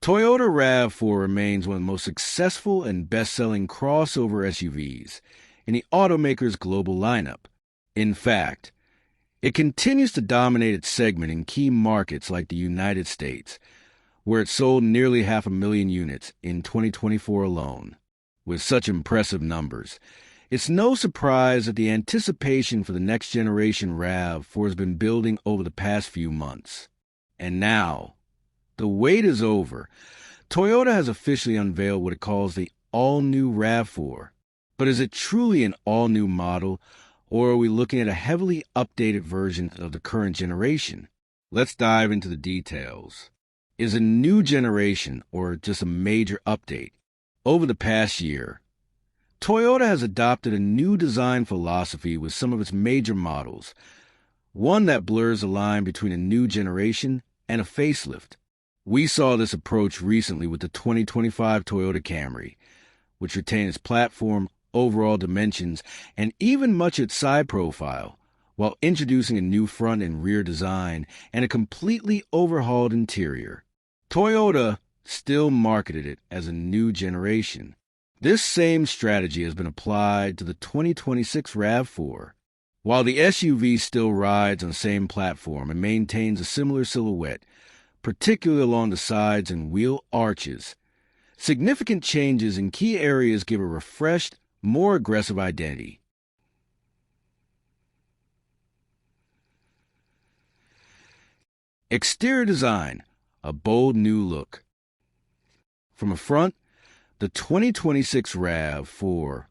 Toyota RAV4 remains one of the most successful and best-selling crossover SUVs in the automaker's global lineup. In fact, it continues to dominate its segment in key markets like the United States, where it sold nearly 500,000 units in 2024 alone. With such impressive numbers, it's no surprise that the anticipation for the next generation RAV4 has been building over the past few months. And now, the wait is over. Toyota has officially unveiled what it calls the all-new RAV4. But is it truly an all-new model, or are we looking at a heavily updated version of the current generation? Let's dive into the details. Is it a new generation or just a major update? Over the past year, Toyota has adopted a new design philosophy with some of its major models, one that blurs the line between a new generation and a facelift. We saw this approach recently with the 2025 Toyota Camry, which retained its platform, overall dimensions, and even much its side profile, while introducing a new front and rear design and a completely overhauled interior. Toyota still marketed it as a new generation. This same strategy has been applied to the 2026 RAV4. While the SUV still rides on the same platform and maintains a similar silhouette, particularly along the sides and wheel arches, significant changes in key areas give a refreshed, more aggressive identity. Exterior design, a bold new look. From a front, the 2026 RAV4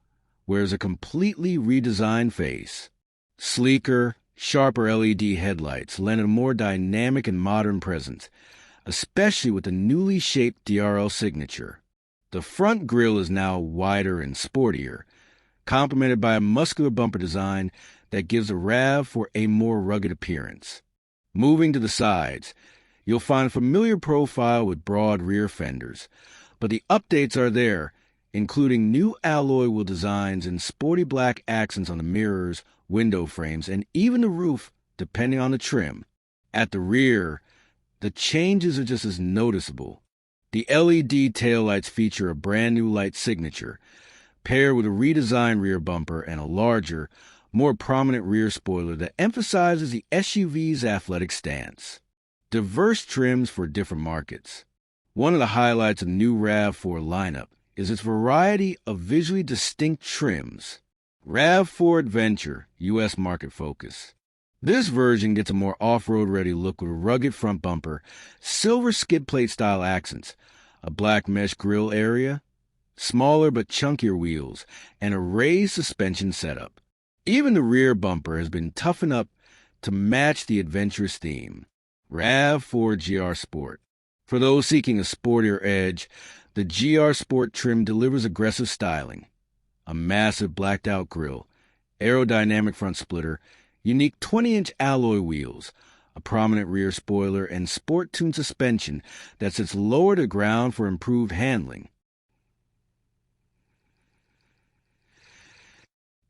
wears a completely redesigned face. Sleeker, sharper LED headlights lend a more dynamic and modern presence, especially with the newly shaped DRL signature. The front grille is now wider and sportier, complemented by a muscular bumper design that gives the RAV4 a more rugged appearance. Moving to the sides, you'll find a familiar profile with broad rear fenders, but the updates are there, including new alloy wheel designs and sporty black accents on the mirrors, window frames, and even the roof, depending on the trim. At the rear, the changes are just as noticeable. The LED taillights feature a brand new light signature, paired with a redesigned rear bumper and a larger, more prominent rear spoiler that emphasizes the SUV's athletic stance. Diverse trims for different markets. One of the highlights of the new RAV4 lineup is its variety of visually distinct trims. RAV4 Adventure, U.S. market focus. This version gets a more off-road ready look with a rugged front bumper, silver skid plate style accents, a black mesh grille area, smaller but chunkier wheels, and a raised suspension setup. Even the rear bumper has been toughened up to match the adventurous theme. RAV4 GR Sport. For those seeking a sportier edge, the GR Sport trim delivers aggressive styling. A massive blacked-out grille, aerodynamic front splitter, unique 20-inch alloy wheels, a prominent rear spoiler, and sport-tuned suspension that sits lower to ground for improved handling.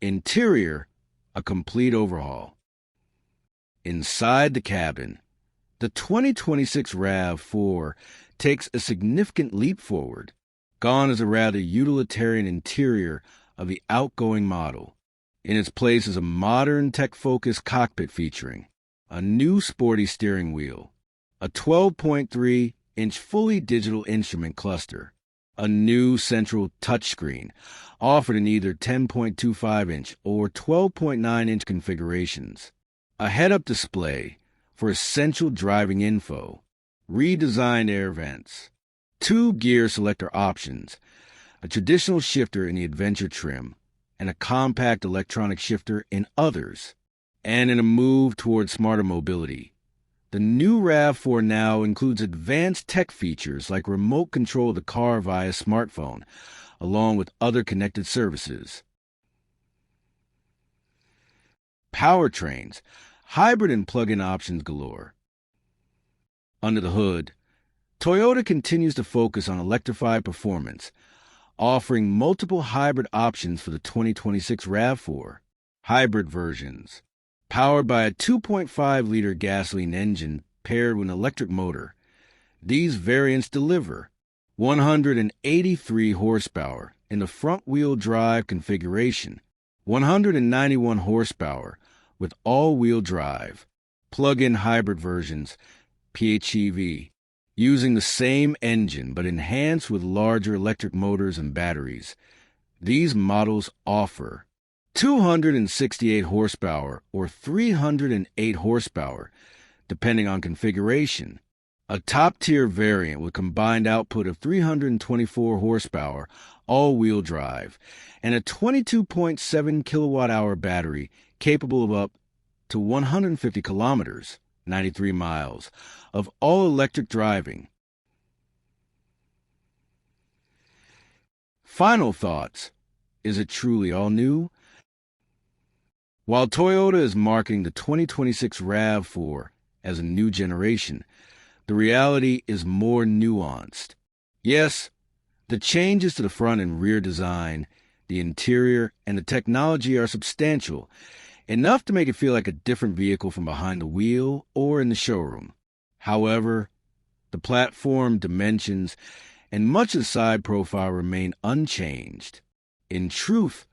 Interior, a complete overhaul. Inside the cabin, the 2026 RAV4 takes a significant leap forward. Gone is a rather utilitarian interior of the outgoing model. In its place is a modern tech-focused cockpit featuring a new sporty steering wheel, a 12.3-inch fully digital instrument cluster, a new central touchscreen offered in either 10.25-inch or 12.9-inch configurations, a head-up display for essential driving info, redesigned air vents, 2 gear selector options, a traditional shifter in the Adventure trim, and a compact electronic shifter in others. And in a move toward smarter mobility, the new RAV4 now includes advanced tech features like remote control of the car via smartphone, along with other connected services. Powertrains, hybrid and plug-in options galore. Under the hood, Toyota continues to focus on electrified performance, offering multiple hybrid options for the 2026 RAV4. Hybrid versions, powered by a 2.5-liter gasoline engine paired with an electric motor. These variants deliver 183 horsepower in the front-wheel drive configuration, 191 horsepower with all-wheel drive, plug-in hybrid versions, PHEV, using the same engine but enhanced with larger electric motors and batteries. These models offer 268 horsepower or 308 horsepower, depending on configuration, a top-tier variant with combined output of 324 horsepower, all-wheel drive, and a 22.7 kilowatt-hour battery capable of up to 150 kilometers, 93 miles, of all-electric driving. Final thoughts. Is it truly all new? While Toyota is marketing the 2026 RAV4 as a new generation, the reality is more nuanced. Yes, the changes to the front and rear design, the interior, and the technology are substantial, enough to make it feel like a different vehicle from behind the wheel or in the showroom. However, the platform, dimensions, and much of the side profile remain unchanged. In truth,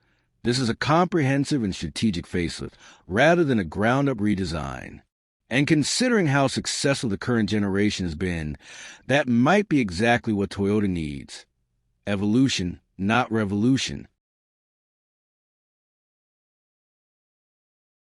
this is a comprehensive and strategic facelift rather than a ground-up redesign. And considering how successful the current generation has been, that might be exactly what Toyota needs. Evolution, not revolution.